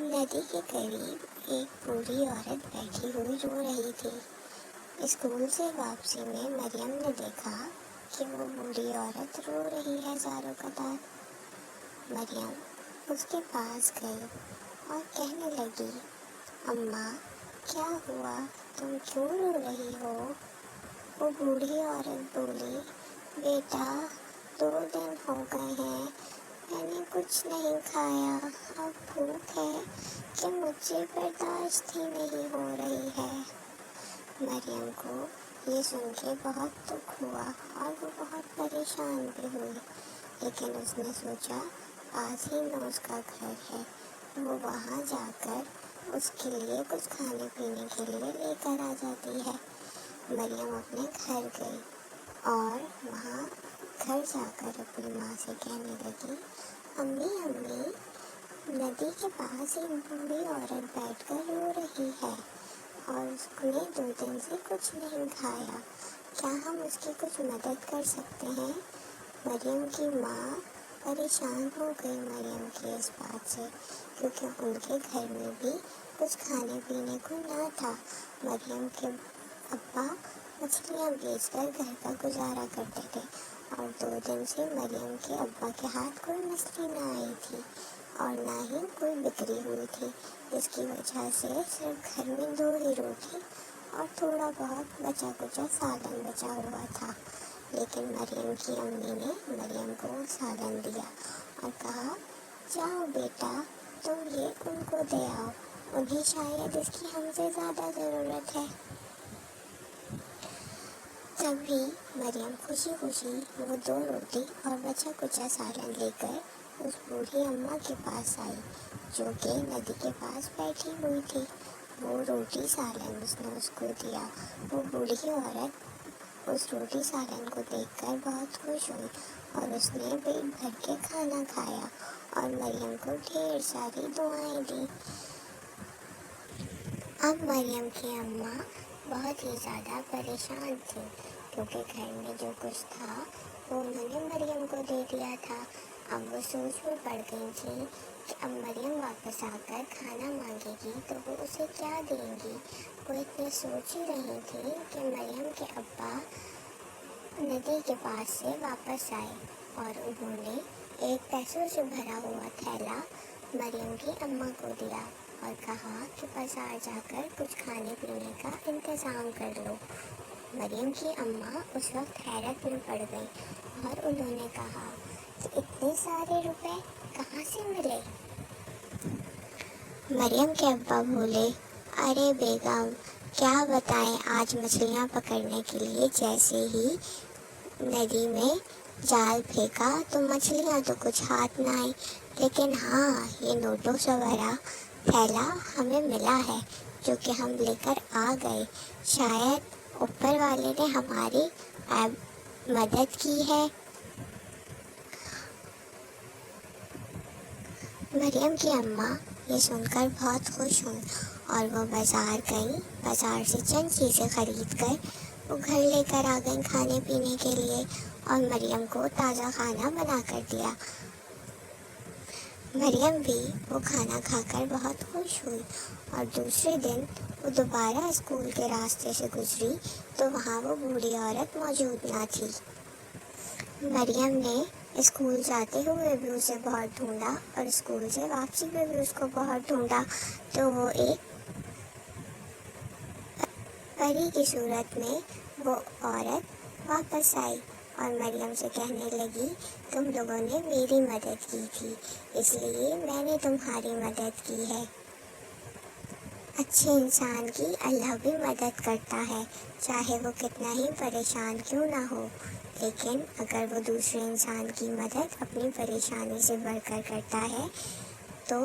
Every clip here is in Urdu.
ندی کے قریب ایک بوڑھی عورت بیٹھی ہوئی رو رہی تھی۔ اسکول سے واپسی میں مریم نے دیکھا کہ وہ بوڑھی عورت رو رہی ہے زاروں قطار۔ مریم اس کے پاس گئی اور کہنے لگی، اماں کیا ہوا، تم کیوں رو رہی ہو؟ وہ بوڑھی عورت بولی، بیٹا 2 دن ہو گئے ہیں میں نے کچھ نہیں کھایا، اب بھوک ہے کہ مجھ سے برداشت ہی نہیں ہو رہی ہے۔ مریم کو یہ سن کے بہت دکھ ہوا اور وہ بہت پریشان بھی ہوئی، لیکن اس نے سوچا پاس ہی میں اس کا گھر ہے، وہ وہاں جا کر اس کے لیے کچھ کھانے پینے کے لیے لے کر آ جاتی ہے۔ مریم اپنے گھر گئی اور وہاں گھر جا کر اپنی ماں سے کہنے لگی، امی ندی کے پاس ایک بوڑھی عورت بیٹھ کر رو رہی ہے اور اس نے 2 دن سے کچھ نہیں کھایا، کیا ہم اس کی کچھ مدد کر سکتے ہیں؟ مریم کی ماں پریشان ہو گئی مریم کی اس بات سے، کیونکہ ان کے گھر میں بھی کچھ کھانے پینے کو نہ تھا۔ مریم کے ابا مچھلیاں بیچ کر گھر کا گزارا کرتے تھے اور 2 دن سے مریم کے ابا کے ہاتھ کوئی مچھلی نہ آئی تھی اور نہ ہی کوئی بکری ہوئی تھی، جس کی وجہ سے صرف گھر میں 2 ہی روٹی اور تھوڑا بہت بچا کچا سالن بچا ہوا تھا۔ لیکن مریم کی امی نے مریم کو سالن دیا اور کہا، جاؤ بیٹا تم یہ ان کو دے آؤ، انہیں شاید اس کی ہم سے زیادہ ضرورت ہے۔ تبھی مریم خوشی خوشی وہ 2 روٹی اور بچا کچا سالن لے کر اس بوڑھی اماں کے پاس آئی، جو کہ ندی کے پاس بیٹھی ہوئی تھی۔ وہ روٹی سالن اس نے اس کو دیا۔ وہ بوڑھی عورت اس روٹی سالن کو دیکھ کر بہت خوش ہوئی اور اس نے پیٹ بھر کے کھانا کھایا اور مریم کو ڈھیر ساری دعائیں دیں۔ اب مریم کی اماں بہت ہی زیادہ پریشان تھی، کیونکہ گھر میں جو کچھ تھا وہ انہوں نے مریم کو دے دیا تھا۔ اب وہ سوچ میں پڑ گئی تھی کہ اب مریم واپس آ کر کھانا مانگے گی تو وہ اسے کیا دیں گی۔ وہ اتنی سوچ ہی رہی تھی کہ مریم کے ابا ندی کے پاس سے واپس آئے اور انہوں نے ایک پیسوں سے بھرا ہوا تھیلا مریم کی اماں کو دیا اور کہا کہ بازار جا کر کچھ کھانے پینے کا انتظام کر لو۔ مریم کی اماں اس وقت حیرت میں پڑ گئی اور انہوں نے کہا کہ اتنے سارے روپے کہاں سے ملے؟ مریم کے ابا بولے، ارے بیگم کیا بتائیں، آج مچھلیاں پکڑنے کے لیے جیسے ہی ندی میں جال پھینکا تو مچھلیاں تو کچھ ہاتھ نہ آئی، لیکن ہاں یہ نوٹوں سے بھرا تھیلا ہمیں ملا ہے جو کہ ہم لے کر آ گئے، شاید اوپر والے نے ہماری مدد کی ہے۔ مریم کی اماں یہ سن کر بہت خوش ہوئی اور وہ بازار گئیں، بازار سے چند چیزیں خرید کر وہ گھر لے کر آ گئیں کھانے پینے کے لیے اور مریم کو تازہ کھانا بنا کر دیا۔ مریم بھی وہ کھانا کھا کر بہت خوش ہوئی اور دوسرے دن وہ دوبارہ اسکول کے راستے سے گزری تو وہاں وہ بوڑھی عورت موجود نہ تھی۔ مریم نے اسکول جاتے ہوئے بھی اسے بہت ڈھونڈا اور اسکول سے واپسی میں بھی اس کو بہت ڈھونڈا تو وہ ایک پری کی صورت میں وہ عورت واپس آئی اور مریم سے کہنے لگی، تم لوگوں نے میری مدد کی تھی اس لیے میں نے تمہاری مدد کی ہے۔ اچھے انسان کی اللہ بھی مدد کرتا ہے، چاہے وہ کتنا ہی پریشان کیوں نہ ہو، لیکن اگر وہ دوسرے انسان کی مدد اپنی پریشانی سے بڑھ کر کرتا ہے تو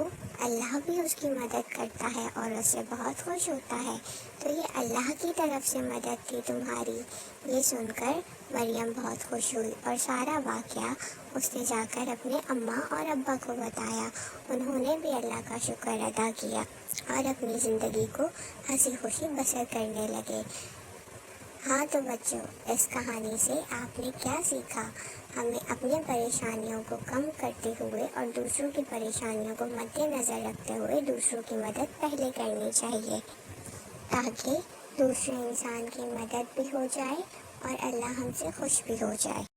اللہ بھی اس کی مدد کرتا ہے اور اس سے بہت خوش ہوتا ہے۔ تو یہ اللہ کی طرف سے مدد تھی تمہاری۔ یہ سن کر مریم بہت خوش ہوئی اور سارا واقعہ اس نے جا کر اپنے اماں اور ابا کو بتایا۔ انہوں نے بھی اللہ کا شکر ادا کیا اور اپنی زندگی کو ہنسی خوشی بسر کرنے لگے۔ ہاں تو بچوں، اس کہانی سے آپ نے کیا سیکھا؟ ہمیں اپنی پریشانیوں کو کم کرتے ہوئے اور دوسروں کی پریشانیوں کو مد نظر رکھتے ہوئے دوسروں کی مدد پہلے کرنی چاہیے، تاکہ دوسرے انسان کی مدد بھی ہو جائے اور اللہ ہم سے خوش بھی ہو جائے۔